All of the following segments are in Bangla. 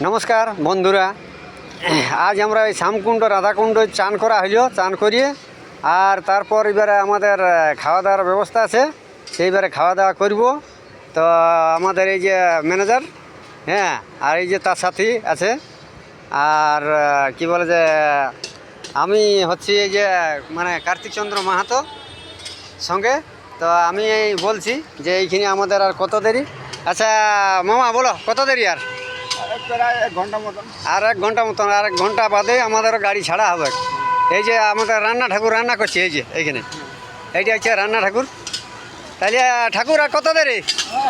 নমস্কার বন্ধুরা, আজ আমরা এই শ্যামকুণ্ড রাধাকুণ্ড চান করা হইলো। চান করিয়ে আর তারপর এবারে আমাদের খাওয়া দাওয়ার ব্যবস্থা আছে, সেইবারে খাওয়া দাওয়া করব। তো আমাদের এই যে ম্যানেজার, হ্যাঁ, আর এই যে তার সাথী আছে, আর কি বলে যে আমি হচ্ছি এই যে মানে কার্তিক চন্দ্র মাহাতো সঙ্গে। তো আমি এই বলছি যে এইখানে আমাদের আর কত দেরি। আচ্ছা মামা বলো কত দেরি আর? প্রায় 1 ঘন্টা মতন। আর 1 ঘন্টা মতন, আর 1 ঘন্টা বাদে আমাদেরও গাড়ি ছাড়া হবে। এই যে আমাদের রান্না ঠাকুর রান্না করছে, এই যে এইখানে এইটা হচ্ছে রান্না ঠাকুর। তাহলে ঠাকুর আর কত দেরি?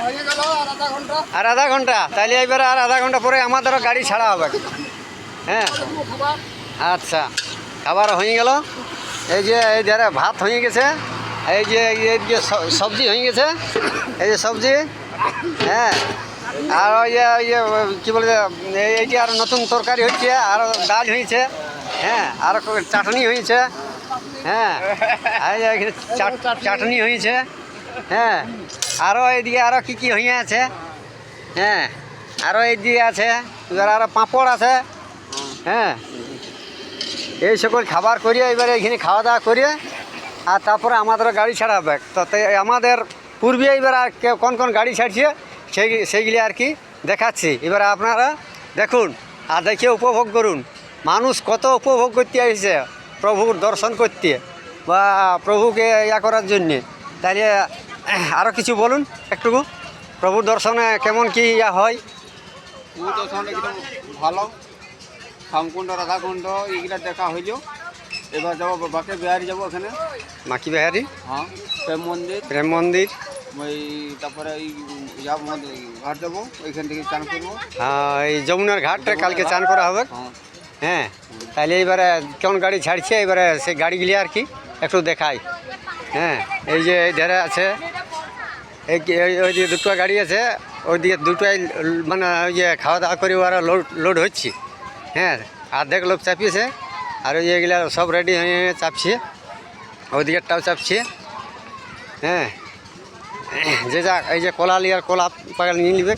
হয়ে গেল আর 1/2 ঘন্টা। আর 1/2 ঘন্টা। তাহলে এবারে আর 1/2 ঘন্টা পরে আমাদেরও গাড়ি ছাড়া হবে। হ্যাঁ, আচ্ছা, খাবার হয়ে গেল। এই যে এই ধারে ভাত হয়ে গেছে, এই যে সবজি হয়ে গেছে, এই যে সবজি, হ্যাঁ, আর ওই যে কী বলে এইটি আরও নতুন তরকারি হচ্ছে, আরও ডাল হয়েছে, হ্যাঁ, আরও চাটনি হয়েছে, হ্যাঁ, এই যে এখানে চাটনি হয়েছে, হ্যাঁ, আরও এইদিকে আরও কী কী হয়ে আছে, হ্যাঁ, আরও এইদিকে আছে, এবার আরও পাঁপড় আছে, হ্যাঁ। এই সকল খাবার করিয়ে এবারে এখানে খাওয়া দাওয়া করিয়ে আর তারপরে আমাদেরও গাড়ি ছাড়া হবে। তো আমাদের পূর্বে এবার আর কোন কোন গাড়ি ছাড়ছে সেইগুলি আর কি দেখাচ্ছি। এবার আপনারা দেখুন আর দেখে উপভোগ করুন। মানুষ কত উপভোগ করতে আসছে প্রভুর দর্শন করতে বা প্রভুকে ইয়া করার জন্যে। তাহলে আরও কিছু বলুন একটুকু, প্রভুর দর্শনে কেমন কি ইয়া হয়? দর্শন একদম ভালো। শ্যামকুণ্ড রাধাকুণ্ড এইগুলা দেখা হইল। এবার যাবো বাঁকে বিহারি যাবো ওখানে। মাকি বিহারি, হ্যাঁ, প্রেম মন্দির, ওই তারপরে এই ঘাট যাবো, ওইখান থেকে চান করবো। হ্যাঁ, এই যমুনার ঘাটটা কালকে চান করা হবে। হ্যাঁ, হ্যাঁ, তাহলে এবারে কোন গাড়ি ছাড়ছে এবারে সেই গাড়িগুলি আর কি একটু দেখাই। হ্যাঁ, এই যে এই ধারে আছে, ওই দিকে দুটো গাড়ি আছে, ওইদিকে দুটোই মানে ওই যে খাওয়া দাওয়া করে ওরা লোড হচ্ছে। হ্যাঁ, অর্ধেক লোক চাপিয়েছে, আর ওই যেগুলো সব রেডি হয়ে চাপছে, ওইদিকেরটাও চাপছে। হ্যাঁ, যে যাক, এই যে কলা লিয়ার কলা পাগল নিয়ে নিবে।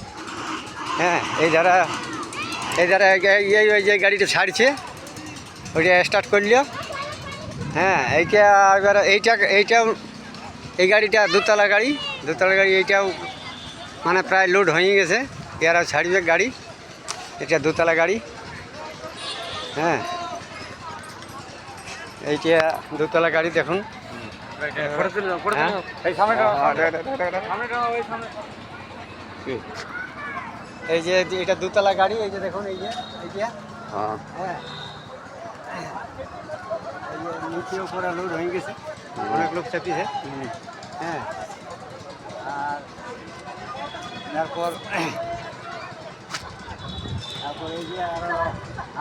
হ্যাঁ, এই ধারা এই যে গাড়িটা ছাড়ছে ওইটা স্টার্ট করলিও। হ্যাঁ, এইটা এবার এইটাও এই গাড়িটা দুতলা গাড়ি, এইটাও মানে প্রায় লোড হয়ে গেছে, এরাও ছাড়বে গাড়ি। এটা দুতলা গাড়ি। হ্যাঁ, এইটা দুতলা গাড়ি দেখুন। এই যে এটা দুতলা গাড়ি, এই যে দেখুন, এই যে এইটা, হ্যাঁ, এই যে নিচে উপরে লোড হয়ে গেছে, অনেক লোক চাপিয়েছে। হ্যাঁ, আর তারপর এই যে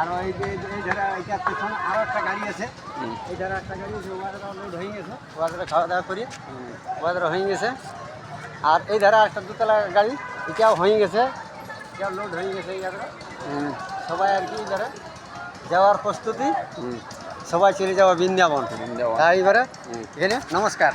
আরো এই যে এই ধারা এইটা পেছনে আরও একটা গাড়ি আছে, এই ধারা একটা গাড়ি আছে, ওদের লোড হয়ে গেছে, ওদের খাওয়া দাওয়া করি, ওদের হয়ে গেছে। আর এই ধারা একটা দুতলা গাড়ি, এটাও হয়ে গেছে, এটাও লোড হয়ে গেছে। এই ধারা সবাই আর কি ধারা যাওয়ার প্রস্তুতি, সবাই চলে যাওয়া বৃন্দাবন। তাই এবারে এখানে নমস্কার।